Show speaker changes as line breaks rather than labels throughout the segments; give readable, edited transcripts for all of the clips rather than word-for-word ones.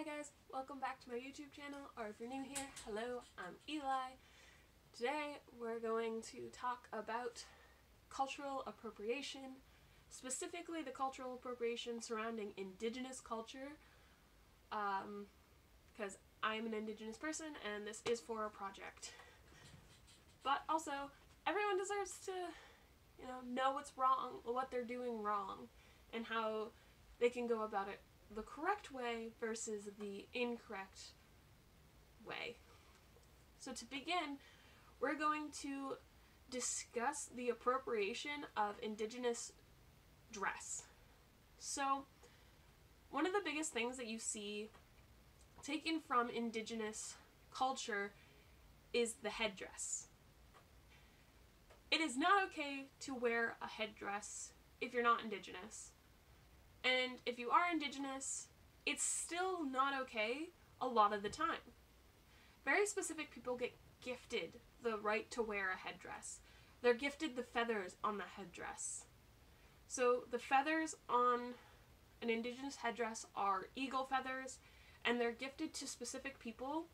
Hi guys, welcome back to my YouTube channel, or if you're new here, hello, I'm Eli. Today we're going to talk about cultural appropriation, specifically the cultural appropriation surrounding Indigenous culture, because I'm an Indigenous person and this is for a project. But also, everyone deserves to, know what's wrong, what they're doing wrong, and how they can go about it the correct way versus the incorrect way. So to begin, we're going to discuss the appropriation of Indigenous dress. So one of the biggest things that you see taken from Indigenous culture is the headdress. It is not okay to wear a headdress if you're not Indigenous. And if you are Indigenous, it's still not okay a lot of the time. Very specific people get gifted the right to wear a headdress. They're gifted the feathers on the headdress. So the feathers on an Indigenous headdress are eagle feathers, and they're gifted to specific people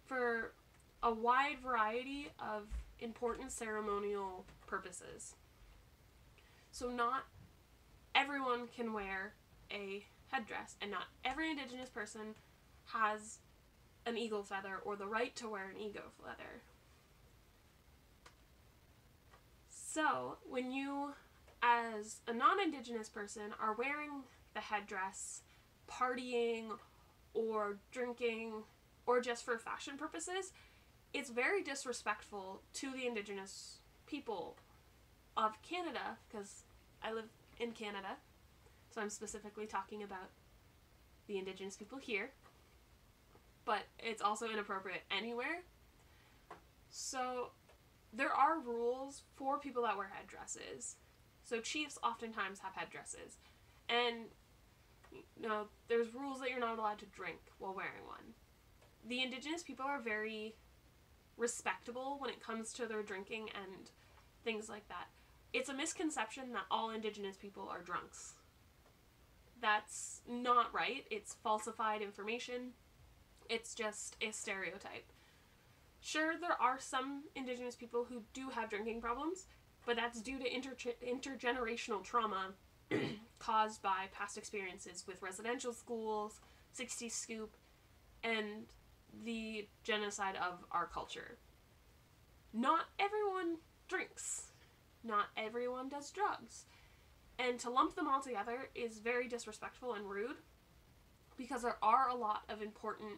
for a wide variety of important ceremonial purposes. So not everyone can wear a headdress, and not every Indigenous person has an eagle feather or the right to wear an eagle feather. So when you, as a non-Indigenous person, are wearing the headdress, partying or drinking or just for fashion purposes, it's very disrespectful to the Indigenous people of Canada, because I live in Canada, so I'm specifically talking about the Indigenous people here, but it's also inappropriate anywhere. So there are rules for people that wear headdresses. So chiefs oftentimes have headdresses, and there's rules that you're not allowed to drink while wearing one. The Indigenous people are very respectable when it comes to their drinking and things like that. It's a misconception that all Indigenous people are drunks. That's not right. It's falsified information. It's just a stereotype. Sure, there are some Indigenous people who do have drinking problems, but that's due to intergenerational trauma caused by past experiences with residential schools, 60s scoop, and the genocide of our culture. Not everyone drinks. Not everyone does drugs. And to lump them all together is very disrespectful and rude, because there are a lot of important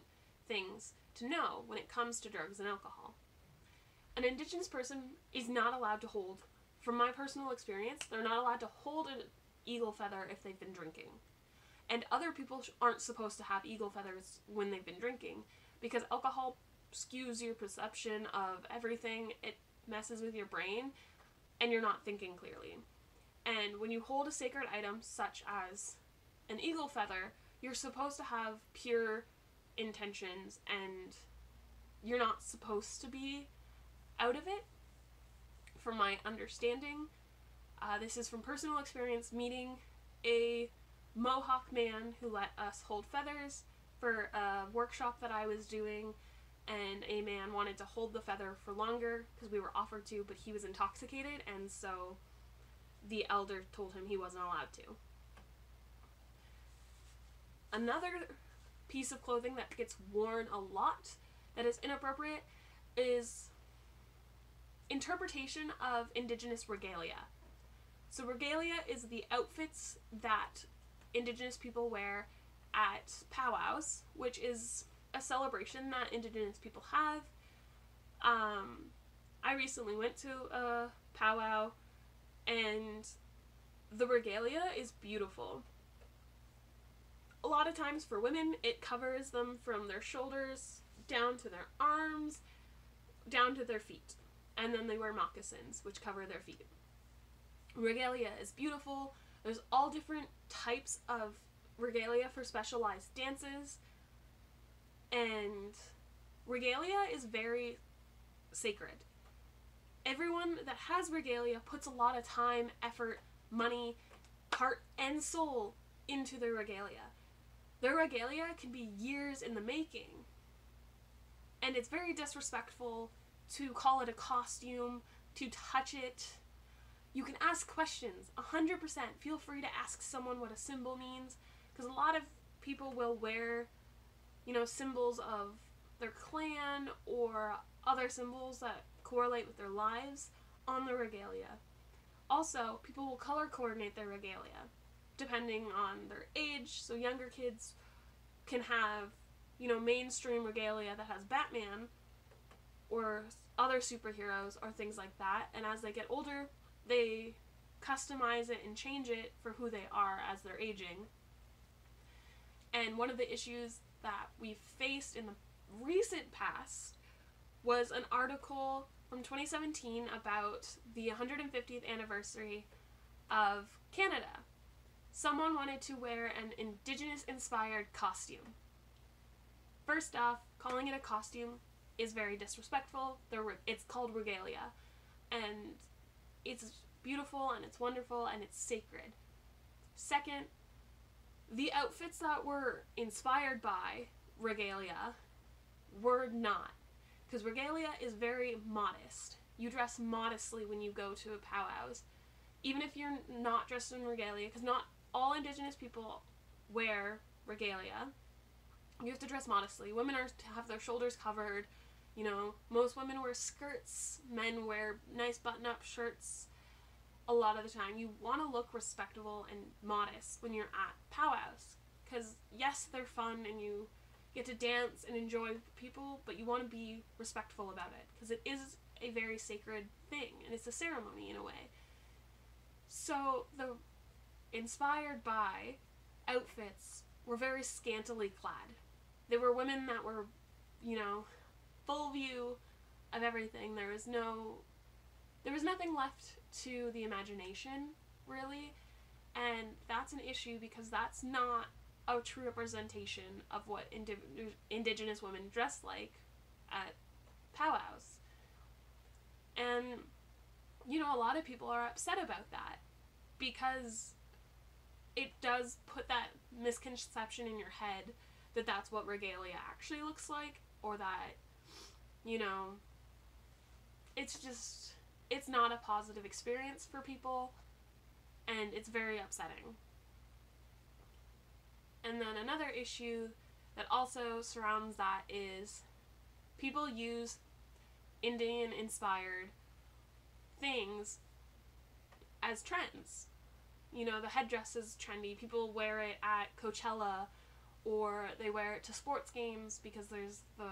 things to know when it comes to drugs and alcohol. An Indigenous person is not allowed to hold, from my personal experience, they're not allowed to hold an eagle feather if they've been drinking. And other people aren't supposed to have eagle feathers when they've been drinking, because alcohol skews your perception of everything. It messes with your brain, and you're not thinking clearly. And when you hold a sacred item such as an eagle feather, you're supposed to have pure intentions, and you're not supposed to be out of it, from my understanding. This is from personal experience, meeting a Mohawk man who let us hold feathers for a workshop that I was doing, and a man wanted to hold the feather for longer because we were offered to, but he was intoxicated, and so the elder told him he wasn't allowed to. Another piece of clothing that gets worn a lot that is inappropriate is interpretation of Indigenous regalia. So regalia is the outfits that Indigenous people wear at powwows, which is a celebration that Indigenous people have. I recently went to a powwow, and the regalia is beautiful. A lot of times for women, it covers them from their shoulders down to their arms, down to their feet. And then they wear moccasins, which cover their feet. Regalia is beautiful. There's all different types of regalia for specialized dances. And regalia is very sacred. Everyone that has regalia puts a lot of time, effort, money, heart, and soul into their regalia. their regalia can be years in the making. And it's very disrespectful to call it a costume, to touch it. You can ask questions, 100%. Feel free to ask someone what a symbol means, because a lot of people will wear, symbols of their clan or other symbols that correlate with their lives on the regalia. Also, people will color coordinate their regalia depending on their age, so younger kids can have, mainstream regalia that has Batman or other superheroes or things like that, and as they get older, they customize it and change it for who they are as they're aging. And one of the issues that we faced in the recent past was an article from 2017 about the 150th anniversary of Canada. Someone wanted to wear an Indigenous-inspired costume. First off, calling it a costume is very disrespectful. It's called regalia, and it's beautiful, and it's wonderful, and it's sacred. Second, the outfits that were inspired by regalia were not, because regalia is very modest. You dress modestly when you go to a powwows, even if you're not dressed in regalia, because not all Indigenous people wear regalia. You have to dress modestly. Women are to have their shoulders covered. Most women wear skirts. Men wear nice button-up shirts. A lot of the time, you want to look respectable and modest when you're at powwows, because yes, they're fun and you get to dance and enjoy people, but you want to be respectful about it, because it is a very sacred thing, and it's a ceremony in a way. So the inspired by outfits were very scantily clad. There were women that were, full view of everything. There was nothing left to the imagination, really, and that's an issue, because that's not a true representation of what Indigenous women dress like at powwows. And, a lot of people are upset about that, because it does put that misconception in your head that that's what regalia actually looks like, or that, it's not a positive experience for people, and it's very upsetting. And then another issue that also surrounds that is people use Indian-inspired things as trends. The headdress is trendy. People wear it at Coachella, or they wear it to sports games, because there's the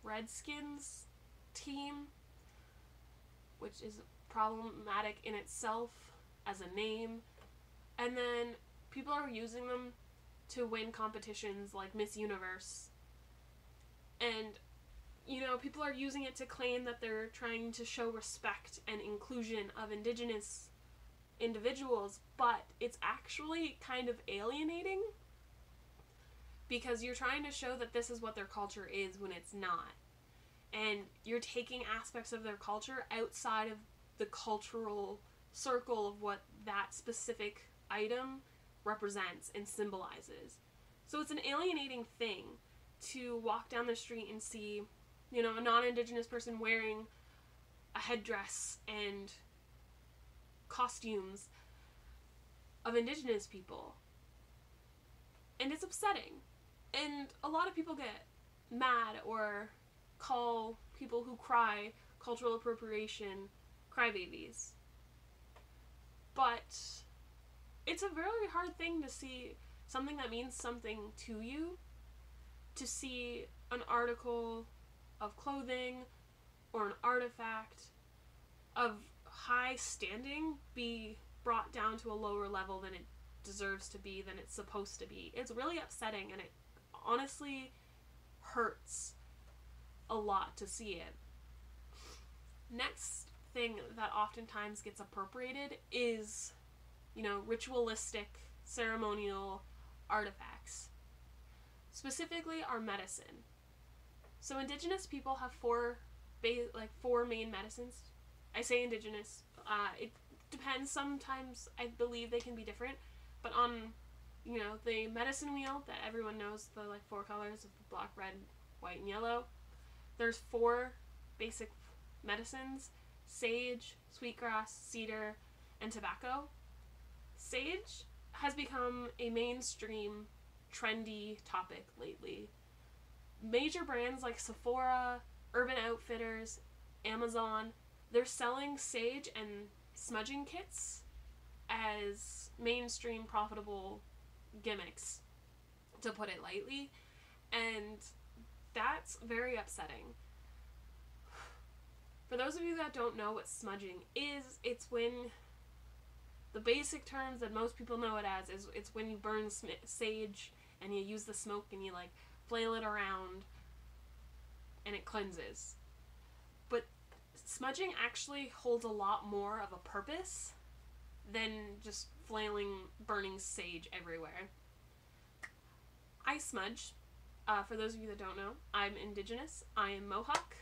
Redskins team, which is problematic in itself as a name. And then people are using them to win competitions like Miss Universe. And, people are using it to claim that they're trying to show respect and inclusion of Indigenous individuals, but it's actually kind of alienating, because you're trying to show that this is what their culture is when it's not. And you're taking aspects of their culture outside of the cultural circle of what that specific item represents and symbolizes. So it's an alienating thing to walk down the street and see, a non-Indigenous person wearing a headdress and costumes of Indigenous people. And it's upsetting. And a lot of people get mad or call people who cry cultural appropriation crybabies. But it's a very hard thing to see something that means something to you, to see an article of clothing or an artifact of high standing be brought down to a lower level than it deserves to be, than it's supposed to be. It's really upsetting, and it honestly hurts a lot to see it. Next thing that oftentimes gets appropriated is, ritualistic, ceremonial artifacts. Specifically, our medicine. So Indigenous people have four main medicines. I say Indigenous. It depends. Sometimes I believe they can be different, but on you know, the medicine wheel that everyone knows, the like 4 colors of the black, red, white, and yellow. There's 4 basic medicines: sage, sweetgrass, cedar, and tobacco. Sage has become a mainstream, trendy topic lately. Major brands like Sephora, Urban Outfitters, Amazon, they're selling sage and smudging kits as mainstream profitable gimmicks, to put it lightly, and that's very upsetting. For those of you that don't know what smudging is, it's when, the basic terms that most people know it as, is it's when you burn sage and you use the smoke and you like flail it around and it cleanses. But smudging actually holds a lot more of a purpose than just flailing, burning sage everywhere. I smudge. For those of you that don't know, I'm Indigenous. I am Mohawk,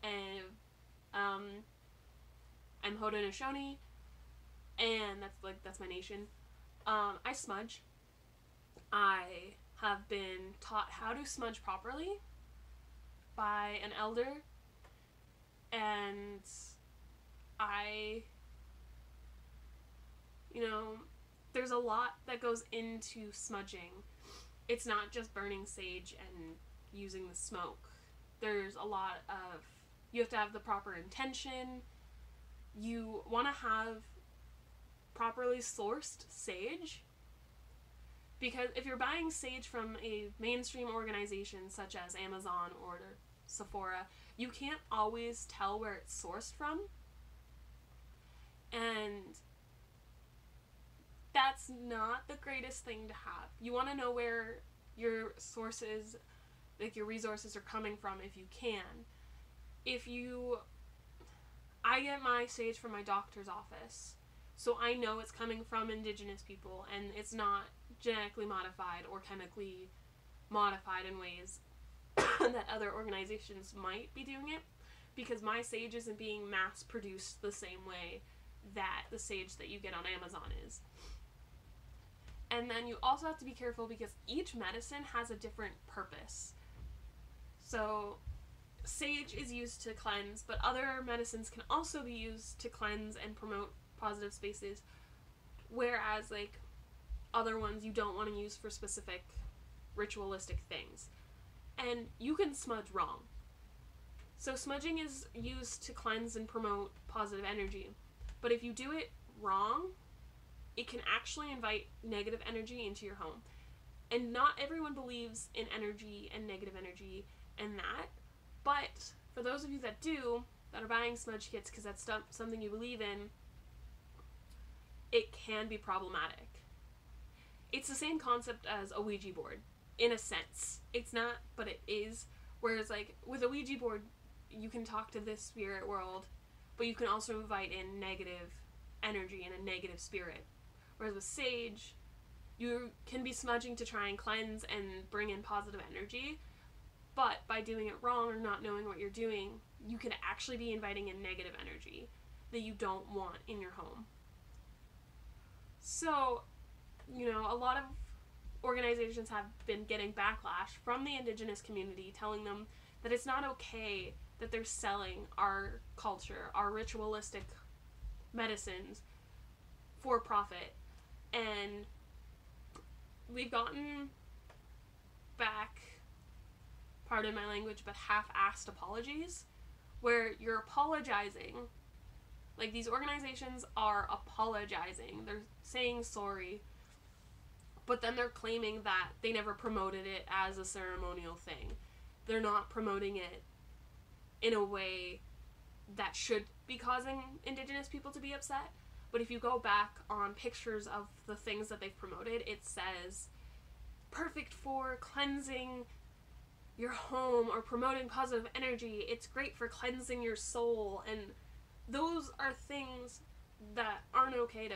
and I'm Haudenosaunee, and that's my nation. I smudge. I have been taught how to smudge properly by an elder, and there's a lot that goes into smudging. It's not just burning sage and using the smoke. There's a lot of, you have to have the proper intention. You want to have properly sourced sage, because if you're buying sage from a mainstream organization such as Amazon or Sephora, you can't always tell where it's sourced from, and that's not the greatest thing to have. You want to know where your sources, like your resources, are coming from if you can. I get my sage from my doctor's office, so I know it's coming from Indigenous people, and it's not genetically modified or chemically modified in ways that other organizations might be doing it, because my sage isn't being mass produced the same way that the sage that you get on Amazon is. And then you also have to be careful because each medicine has a different purpose. So sage is used to cleanse, but other medicines can also be used to cleanse and promote positive spaces, whereas like other ones you don't want to use for specific ritualistic things. And you can smudge wrong. So smudging is used to cleanse and promote positive energy, but if you do it wrong, it can actually invite negative energy into your home. And not everyone believes in energy and negative energy and that, but for those of you that do, that are buying smudge kits because that's something you believe in, it can be problematic. It's the same concept as a Ouija board, in a sense. It's not, but it is. Whereas like with a Ouija board, you can talk to this spirit world, but you can also invite in negative energy and a negative spirit. Whereas with sage, you can be smudging to try and cleanse and bring in positive energy, but by doing it wrong or not knowing what you're doing, you can actually be inviting in negative energy that you don't want in your home. So, a lot of organizations have been getting backlash from the Indigenous community telling them that it's not okay that they're selling our culture, our ritualistic medicines for profit. And we've gotten back, pardon my language, but half-assed apologies, where you're apologizing. Like, these organizations are apologizing. They're saying sorry, but then they're claiming that they never promoted it as a ceremonial thing. They're not promoting it in a way that should be causing Indigenous people to be upset. But if you go back on pictures of the things that they've promoted, it says, perfect for cleansing your home or promoting positive energy. It's great for cleansing your soul. And those are things that aren't okay to,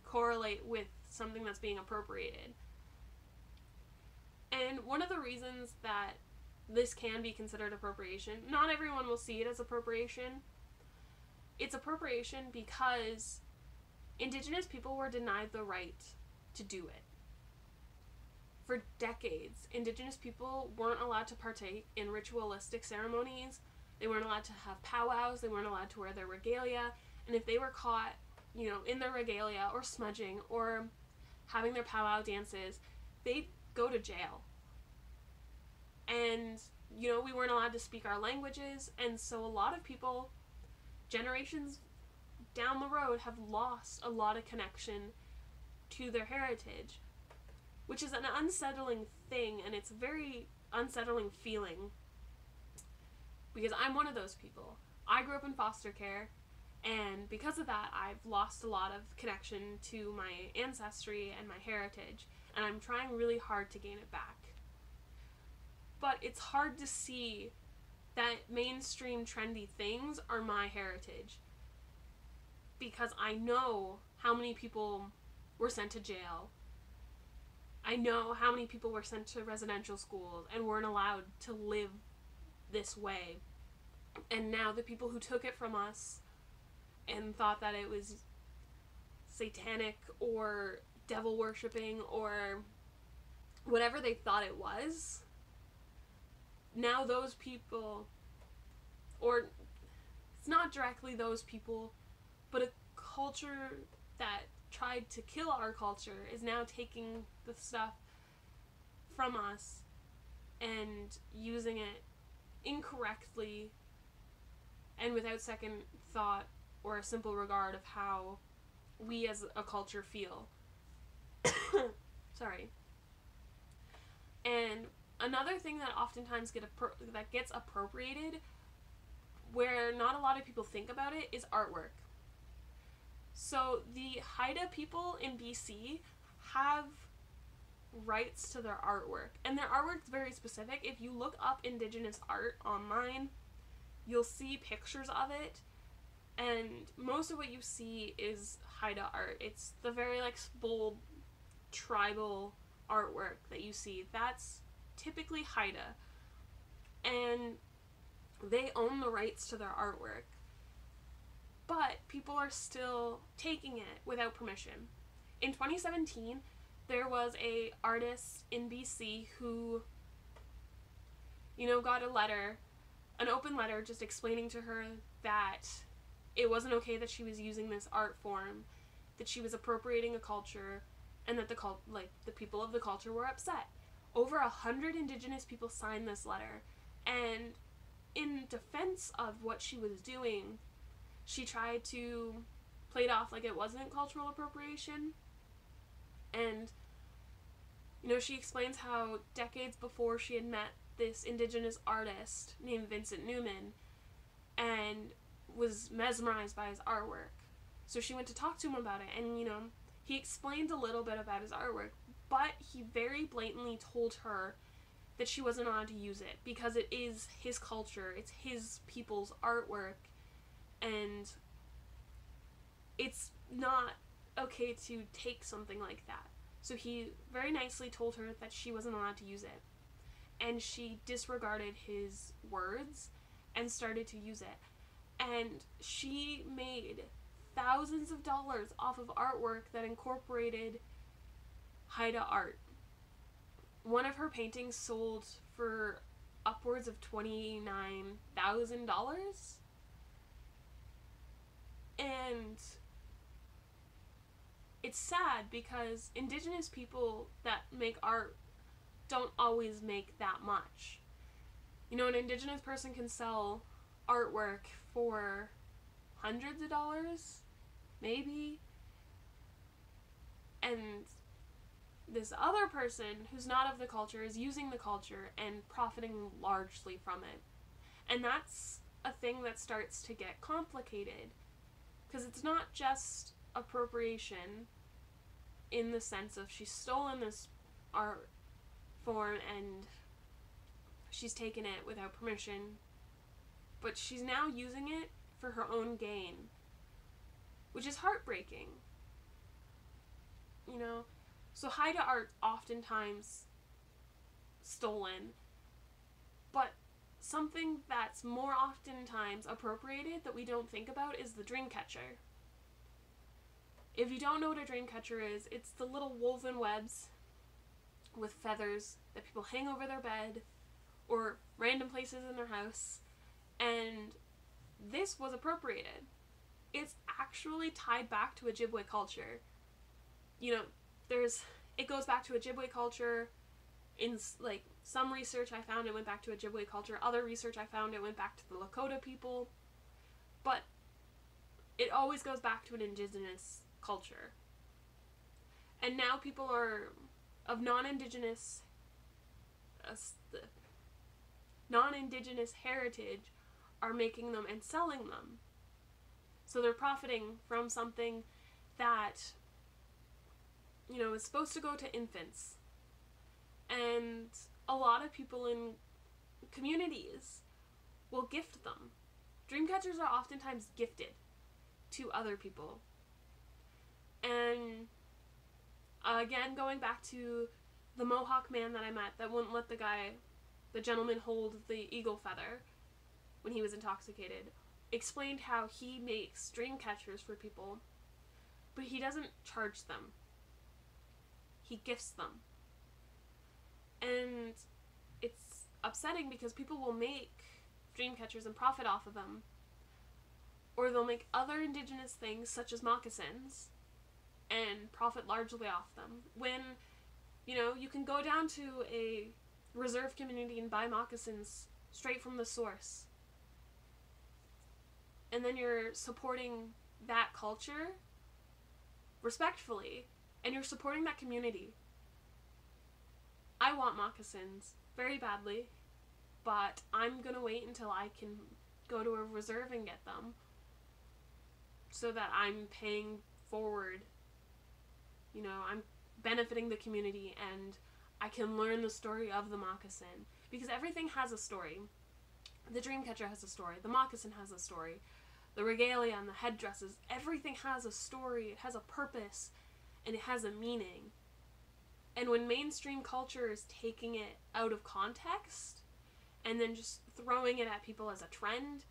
correlate with something that's being appropriated. And one of the reasons that this can be considered appropriation, not everyone will see it as appropriation. It's appropriation because Indigenous people were denied the right to do it. for decades, Indigenous people weren't allowed to partake in ritualistic ceremonies. They weren't allowed to have powwows. They weren't allowed to wear their regalia. And if they were caught, in their regalia or smudging or having their powwow dances, they'd go to jail. And, we weren't allowed to speak our languages. And so a lot of people, generations down the road, have lost a lot of connection to their heritage, which is an unsettling thing, and it's a very unsettling feeling, because I'm one of those people. I grew up in foster care, and because of that, I've lost a lot of connection to my ancestry and my heritage, and I'm trying really hard to gain it back. But it's hard to see that mainstream trendy things are my heritage, because I know how many people were sent to jail. I know how many people were sent to residential schools and weren't allowed to live this way. And now the people who took it from us and thought that it was satanic or devil worshipping or whatever they thought it was, now those people, or it's not directly those people, but a culture that tried to kill our culture is now taking the stuff from us and using it incorrectly and without second thought or a simple regard of how we as a culture feel. Sorry. And another thing that oftentimes that gets appropriated, where not a lot of people think about it, is artwork. So the Haida people in BC have rights to their artwork, and their artwork's very specific. If you look up Indigenous art online, you'll see pictures of it, and most of what you see is Haida art. It's the very bold tribal artwork that you see. That's typically Haida, and they own the rights to their artwork. But people are still taking it without permission. In 2017, there was a artist in BC who, got a letter, an open letter, just explaining to her that it wasn't okay that she was using this art form, that she was appropriating a culture, and that the people of the culture were upset. Over 100 Indigenous people signed this letter, and in defense of what she was doing, she tried to play it off like it wasn't cultural appropriation. And, she explains how decades before she had met this Indigenous artist named Vincent Newman and was mesmerized by his artwork. So she went to talk to him about it, and, he explained a little bit about his artwork, but he very blatantly told her that she wasn't allowed to use it because it is his culture, it's his people's artwork, and it's not okay to take something like that. So he very nicely told her that she wasn't allowed to use it. And she disregarded his words and started to use it. And she made thousands of dollars off of artwork that incorporated Haida art. One of her paintings sold for upwards of $29,000. And it's sad because Indigenous people that make art don't always make that much. An Indigenous person can sell artwork for hundreds of dollars, maybe, and this other person who's not of the culture is using the culture and profiting largely from it. And that's a thing that starts to get complicated, because it's not just appropriation in the sense of she's stolen this art form and she's taken it without permission, but she's now using it for her own gain, which is heartbreaking. So Haida art's oftentimes stolen, but something that's more oftentimes appropriated that we don't think about is the dream catcher. If you don't know what a dream catcher is, it's the little woven webs with feathers that people hang over their bed or random places in their house. And this was appropriated. It's actually tied back to Ojibwe culture. You know, it goes back to Ojibwe culture. In, like, some research I found it went back to Ojibwe culture. Other research I found it went back to the Lakota people. But it always goes back to an indigenous culture. And now people are of non-indigenous heritage are making them and selling them. So they're profiting from something that, you know, is supposed to go to infants. And a lot of people in communities will gift them. Dream catchers are oftentimes gifted to other people. And again, going back to the Mohawk man that I met that wouldn't let the gentleman hold the eagle feather when he was intoxicated, explained how he makes dream catchers for people, but he doesn't charge them. He gifts them. And it's upsetting because people will make dream catchers and profit off of them, or they'll make other indigenous things such as moccasins and profit largely off them, when, you know, you can go down to a reserve community and buy moccasins straight from the source, and then you're supporting that culture respectfully, and you're supporting that community. I want moccasins very badly, but I'm gonna wait until I can go to a reserve and get them, so that I'm paying forward. You know, I'm benefiting the community, and I can learn the story of the moccasin, because everything has a story. The dream catcher has a story. The moccasin has a story. The regalia and the headdresses, everything has a story. It has a purpose, and it has a meaning. And when mainstream culture is taking it out of context and then just throwing it at people as a trend,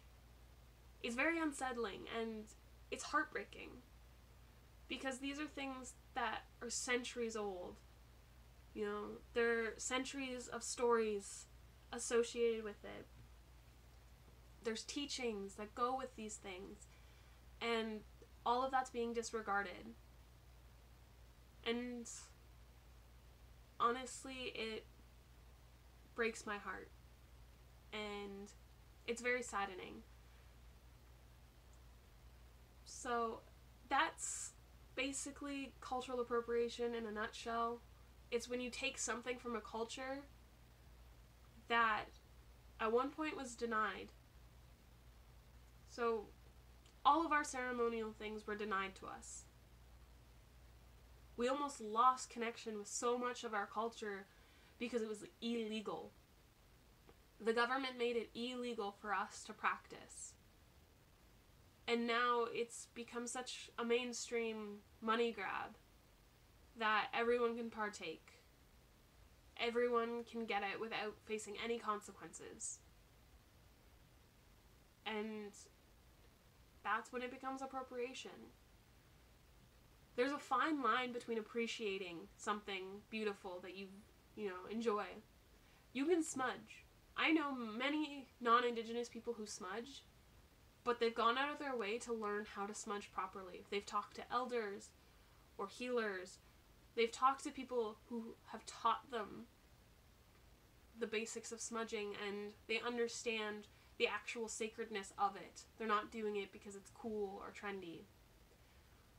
it's very unsettling, and it's heartbreaking, because these are things that are centuries old. You know, there are centuries of stories associated with it. There's teachings that go with these things, and all of that's being disregarded. And honestly, it breaks my heart, and it's very saddening. So that's basically cultural appropriation in a nutshell. It's when you take something from a culture that at one point was denied. So all of our ceremonial things were denied to us. We almost lost connection with so much of our culture because it was illegal. The government made it illegal for us to practice. And now it's become such a mainstream money grab that everyone can partake. Everyone can get it without facing any consequences. And that's when it becomes appropriation. There's a fine line between appreciating something beautiful that you enjoy. You can smudge. I know many non-Indigenous people who smudge, but they've gone out of their way to learn how to smudge properly. They've talked to elders or healers. They've talked to people who have taught them the basics of smudging, and they understand the actual sacredness of it. They're not doing it because it's cool or trendy.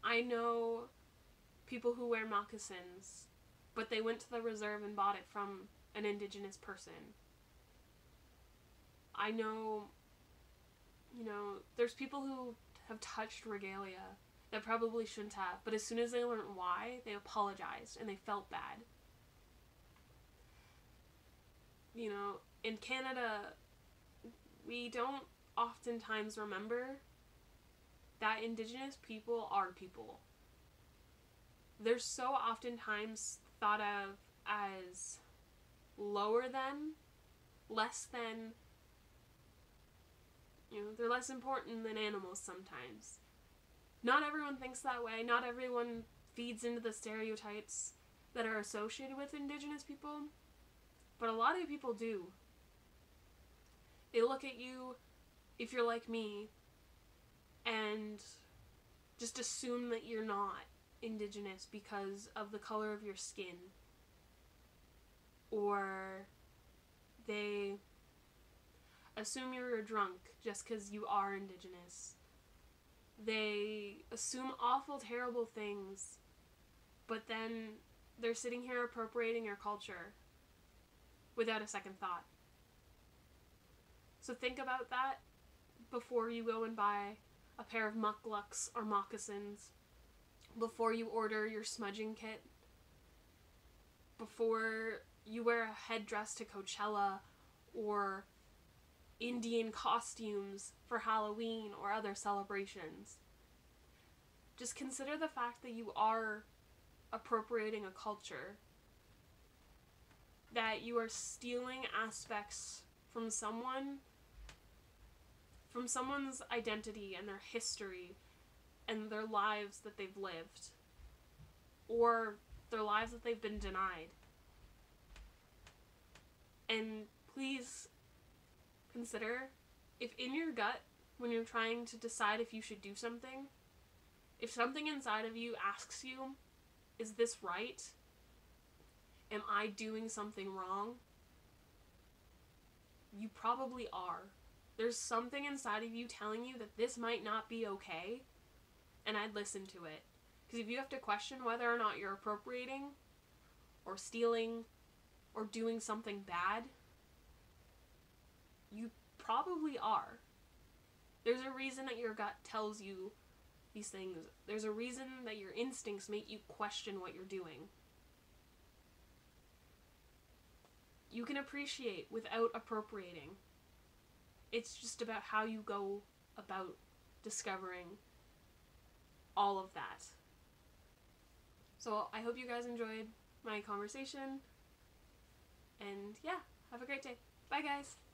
I know people who wear moccasins, but they went to the reserve and bought it from an Indigenous person. I know, there's people who have touched regalia that probably shouldn't have, but as soon as they learned why, they apologized and they felt bad. In Canada, we don't oftentimes remember that Indigenous people are people. They're so oftentimes thought of as lower than, less than, they're less important than animals sometimes. Not everyone thinks that way. Not everyone feeds into the stereotypes. that are associated with Indigenous people, but a lot of people do. They look at you, if you're like me, and just assume that you're not Indigenous because of the color of your skin. Or they assume you're a drunk just because you are Indigenous. They assume awful, terrible things, but then they're sitting here appropriating your culture without a second thought. So think about that before you go and buy a pair of mukluks or moccasins, before you order your smudging kit, before you wear a headdress to Coachella or Indian costumes for Halloween or other celebrations. Just consider the fact that you are appropriating a culture, that you are stealing aspects from someone's identity and their history and their lives that they've lived, or their lives that they've been denied. And please consider, if in your gut, when you're trying to decide if you should do something, if something inside of you asks you, is this right? Am I doing something wrong? You probably are. There's something inside of you telling you that this might not be okay, and I'd listen to it. Because if you have to question whether or not you're appropriating, or stealing, or doing something bad, you probably are. There's a reason that your gut tells you these things. There's a reason that your instincts make you question what you're doing. You can appreciate without appropriating. It's just about how you go about discovering all of that. So I hope you guys enjoyed my conversation. And yeah, have a great day. Bye guys!